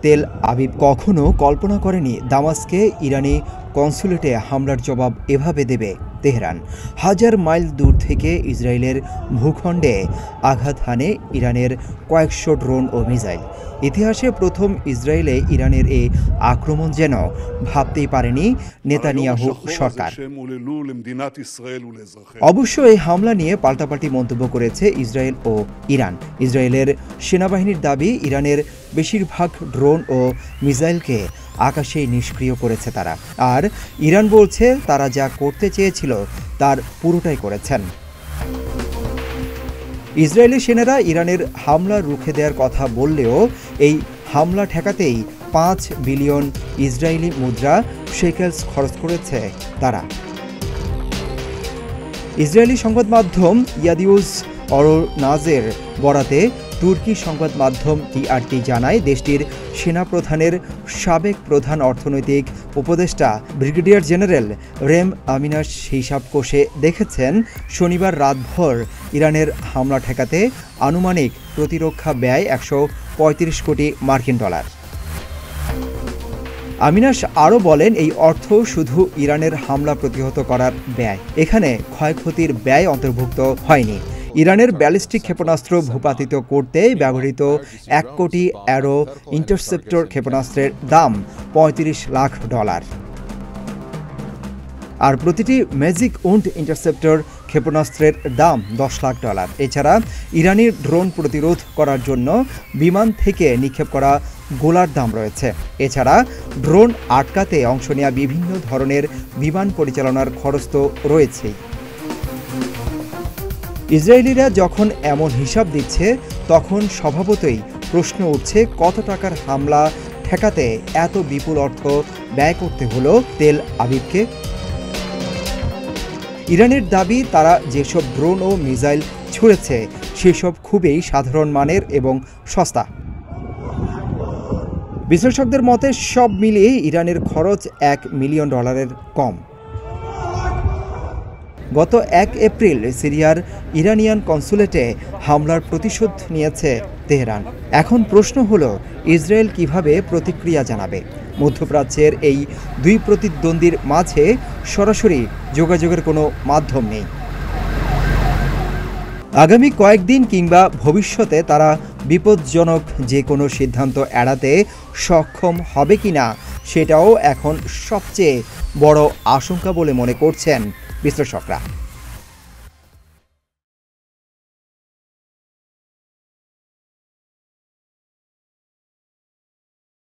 Tel Aviv কখনো কল্পনা করেনি দামাস্কে ইরানি কনসুলেটে হামলার জবাব এভাবে দেবে তেহরান। হাজার মাইল দূর থেকে ইসরায়েলের ভূখণ্ডে আঘাত হানে ইরানের কয়েকশো ড্রোন ও মিসাইল। ইতিহাসে প্রথম ইসরায়েলে ইরানের এই আক্রমণ যেন ভাবতেই পারেনি নেতানিয়াহু সরকার। অবশ্য এই হামলা নিয়ে পাল্টাপাল্টি মন্তব্য করেছে ইসরায়েল ও ইরান। ইসরায়েলের সেনাবাহিনীর দাবি, ইরানের বেশিরভাগ ড্রোন ও মিসাইলকে আকাশেই নিষ্ক্রিয় করেছে তারা। আর ইরান বলছে তারা যা করতে চেয়েছিল তার পুরোটাই করেছেন। ইসরায়েলি সেনারা ইরানের হামলা রুখে দেওয়ার কথা বললেও এই হামলা ঠেকাতেই 5 বিলিয়ন ইসরায়েলি মুদ্রা শেকেলস খরচ করেছে তারা। ইসরায়েলি সংবাদ মাধ্যম ইয়াদিউজ অরনাজের বরাতে তুর্কি সংবাদ মাধ্যম টিআরটি জানায়, দেশটির সেনাপ্রধানের সাবেক প্রধান অর্থনৈতিক উপদেষ্টা ব্রিগেডিয়ার জেনারেল রেম আমিনাস হিসাব কষে দেখেছেন শনিবার রাতভর ইরানের হামলা ঠেকাতে আনুমানিক প্রতিরক্ষা ব্যয় 135 কোটি মার্কিন ডলার। আমিনাস আরও বলেন, এই অর্থ শুধু ইরানের হামলা প্রতিহত করার ব্যয়, এখানে ক্ষয়ক্ষতির ব্যয় অন্তর্ভুক্ত হয়নি। ইরানের ব্যালিস্টিক ক্ষেপণাস্ত্র ভূপাতিত করতে ব্যবহৃত 1 কোটি অ্যারো ইন্টারসেপ্টর ক্ষেপণাস্ত্রের দাম $35 লাখ। আর প্রতিটি ম্যাজিক উন্ড ইন্টারসেপ্টর ক্ষেপণাস্ত্রের দাম $10 লাখ। এছাড়া ইরানি ড্রোন প্রতিরোধ করার জন্য বিমান থেকে নিক্ষেপ করা গোলার দাম রয়েছে। এছাড়া ড্রোন আটকাতে অংশ নেওয়া বিভিন্ন ধরনের বিমান পরিচালনার খরচ তো রয়েছেই। ইসরায়েলিরা যখন এমন হিসাব দিচ্ছে, তখন স্বভাবতই প্রশ্ন উঠছে, কত টাকার হামলা ঠেকাতে এত বিপুল অর্থ ব্যয় করতে হলো তেল আবিবকে? ইরানের দাবি, তারা যেসব ড্রোন ও মিসাইল ছুড়েছে সেসব খুবই সাধারণ মানের এবং সস্তা। বিশ্লেষকদের মতে সব মিলিয়ে ইরানের খরচ $1 মিলিয়ন কম। গত 1 এপ্রিল সিরিয়ার ইরানিয়ান কনসুলেটে হামলার প্রতিশোধ নিয়েছে তেহরান। এখন প্রশ্ন হলো, ইসরায়েল কিভাবে প্রতিক্রিয়া জানাবে? মধ্যপ্রাচ্যের এই দুই প্রতিদ্বন্দ্বীর মাঝে সরাসরি যোগাযোগের কোনো মাধ্যম নেই। আগামী কয়েকদিন কিংবা ভবিষ্যতে তারা বিপজ্জনক যে কোনো সিদ্ধান্ত এড়াতে সক্ষম হবে কিনা সেটাও এখন সবচেয়ে বড় আশঙ্কা বলে মনে করছেন বিশ্লেষকরা।